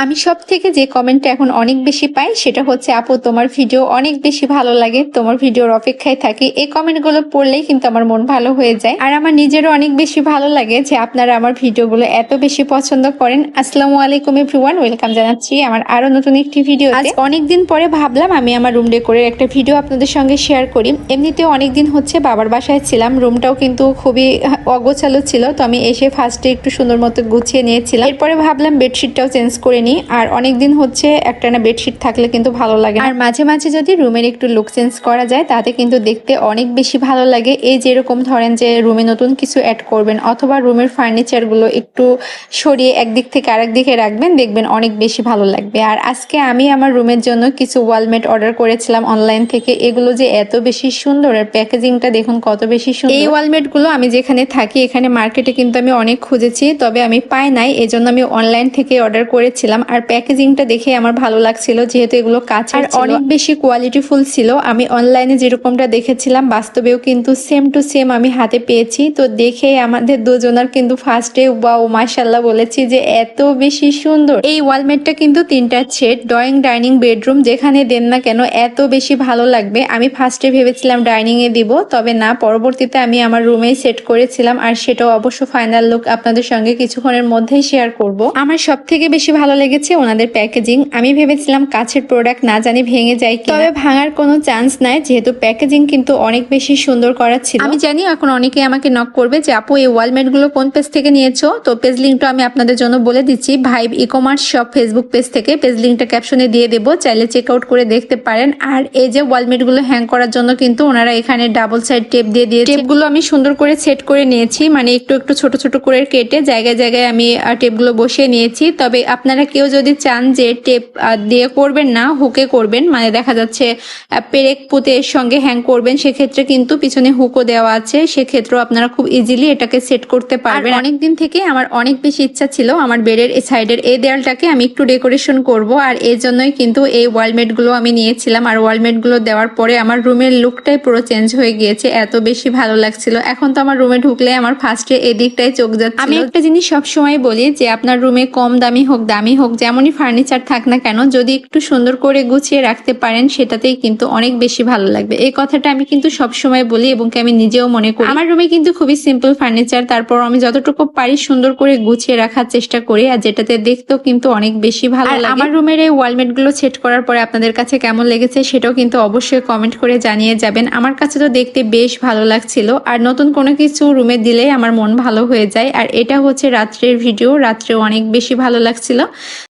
আমি সবথেকে যে কমেন্টটা এখন অনেক বেশি পাই সেটা হচ্ছে, আপু তোমার ভিডিও অনেক বেশি ভালো লাগে, তোমার ভিডিওর অপেক্ষায় থাকি। এই কমেন্টগুলো পড়লেই কিন্তু আমার মন ভালো হয়ে যায়, আর আমার নিজেরও অনেক বেশি ভালো লাগে যে আপনারা আমার ভিডিওগুলো এত বেশি পছন্দ করেন। আসসালামু আলাইকুম এভরিওয়ান, ওয়েলকাম জানাচ্ছি আমার আরো নতুন একটি ভিডিও। আজ অনেকদিন পরে ভাবলাম আমি আমার রুম ডেকোরের একটা ভিডিও আপনাদের সঙ্গে শেয়ার করি। এমনিতেও অনেকদিন হচ্ছে বাবার বাসায় ছিলাম, রুমটাও কিন্তু খুবই অগোছালো ছিল, তো আমি এসে ফার্স্টে একটু সুন্দর মতো গুছিয়ে নিয়েছিলাম। এরপরে ভাবলাম বেডশিটটাও চেঞ্জ করে নিই, আর অনেকদিন হচ্ছে একটানা বেডশিট থাকলে কিন্তু ভালো লাগে, আর মাঝে মাঝে যদি রুমের একটু লুক চেঞ্জ করা যায় তাতে কিন্তু দেখতে অনেক বেশি ভালো লাগে। এই যেরকম ধরেন যে রুমে নতুন কিছু অ্যাড করবেন অথবা রুমের ফার্নিচার গুলো একটু সরিয়ে একদিক থেকে আরেক দিকে রাখবেন, দেখবেন অনেক বেশি ভালো লাগবে। আর আজকে আমি আমার রুমের জন্য কিছু ওয়ালমেট অর্ডার করেছিলাম অনলাইন থেকে। এগুলো যে এত বেশি সুন্দর, আর প্যাকেজিংটা দেখুন কত বেশি সুন্দর। এই ওয়ালমেট গুলো আমি যেখানে থাকি এখানে মার্কেটে কিন্তু আমি অনেক খুঁজেছি, তবে আমি পাই নাই, এজন্য আমি অনলাইন থেকে অর্ডার করেছিলাম। আর প্যাকেজিংটা দেখে আমার ভালো লাগছিল, যেহেতু এগুলো কাঁচের ছিল, অনেক বেশি কোয়ালিটিফুল ছিল। আমি অনলাইনে যেরকমটা দেখেছিলাম বাস্তবেও কিন্তু সেম টু সেম আমি হাতে পেয়েছি। তো দেখে আমাদের দুজনের কিন্তু ফার্স্টে ওয়াও মাশাআল্লাহ বলেছি যে এত বেশি সুন্দর। এই ওয়ালমেটটা কিন্তু তিনটা সেট, ড্রয়িং, ডাইনিং, বেডরুম, যেখানে দেন না কেন এত বেশি ভালো লাগবে। আমি ফার্স্টে ভেবেছিলাম ডাইনিং এ দিব, তবে না, পরবর্তীতে আমি আমার রুমেই সেট করেছিলাম, আর সেটাও অবশ্য ফাইনাল লুক আপনাদের সঙ্গে কিছুক্ষণের মধ্যেই শেয়ার করব। আমার সব থেকে বেশি ভালো লেগেছে ওনাদের প্যাকেজিং। আমি ভেবেছিলাম কাছের প্রোডাক্ট না জানি ভেঙে যায় কি, তবে ভাঙার কোনো চান্স নাই, যেহেতু প্যাকেজিং কিন্তু অনেক বেশি সুন্দর করা ছিল। আমি জানি এখন অনেকে আমাকে নক করবে যে আপু এই ওয়ালমেট গুলো কোন পেজ থেকে নিয়েছো, তো পেজ লিঙ্কটা আমি আপনাদের জন্য বলে দিচ্ছি। Vibe e-commerce shop Facebook page থেকে, পেজ লিঙ্কটা ক্যাপশনে দিয়ে দেবো, চাইলে চেক আউট করে দেখতে পারেন। আর এই যে ওয়ালমেট গুলো হ্যাং করার জন্য কিন্তু ওনারা এখানে ডাবল সাইড টেপ দিয়ে দিয়েছে। টেপগুলো আমি সুন্দর করে সেট করে নিয়েছি, মানে একটু একটু ছোট ছোট করে কেটে জায়গায় জায়গায় আমি টেপগুলো বসিয়ে নিয়েছি। তবে আপনারা কেউ যদি চান যে টেপ দিয়ে করবেন না, হুকে করবেন, মানে দেখা যাচ্ছে পেরেক পুঁতে এর সঙ্গে হ্যাং করবেন, সেক্ষেত্রে কিন্তু পিছনে হুকও দেওয়া আছে, সেক্ষেত্রেও আপনারা খুব ইজিলি এটাকে সেট করতে পারবেন। অনেকদিন থেকে আমার অনেক বেশি ইচ্ছা ছিল আমার বেডের এই সাইডের এই দেয়ালটাকে আমি একটু ডেকোরেশন করব, আর এই জন্যই কিন্তু এই ওয়ালমেট গুলো আমি নিয়েছিলাম। আর ওয়ালমেট গুলো দেওয়ার পরে আমার রুমের লুকটাই পুরো চেঞ্জ হয়ে গিয়েছে, এত বেশি ভালো লাগছিল। এখন তো আমার রুমে ঢুকলে আমার ফার্স্টে এদিকটাই চোখ যাচ্ছে। আমি একটা জিনিস সবসময় বলি যে আপনার রুমে কম দামি হোক যেমনই ফার্নিচার থাক না কেন, যদি একটু সুন্দর করে গুছিয়ে রাখতে পারেন সেটাতেই কিন্তু অনেক বেশি ভালো লাগবে। এই কথাটা আমি কিন্তু সবসময় বলি এবং আমি নিজেও মনে করি। আমার রুমে কিন্তু খুবই সিম্পল ফার্নিচার, তারপর আমি যতটুকু পারি সুন্দর করে গুছিয়ে রাখার চেষ্টা করি, আর যেটাতে দেখতেও কিন্তু অনেক বেশি ভালো লাগে। আমার রুমের এই ওয়ালমেট গুলো সেট করার পরে আপনাদের কাছে কেমন লেগেছে সেটাও কিন্তু অবশ্যই কমেন্ট করে জানিয়ে যাবেন। আমার কাছে তো দেখতে বেশ ভালো লাগছিল, আর নতুন কোনো কিছু রুমে দিলে আমার মন ভালো হয়ে যায়। আর এটা হচ্ছে রাত্রের ভিডিও, রাত্রেও অনেক বেশি ভালো লাগছিল।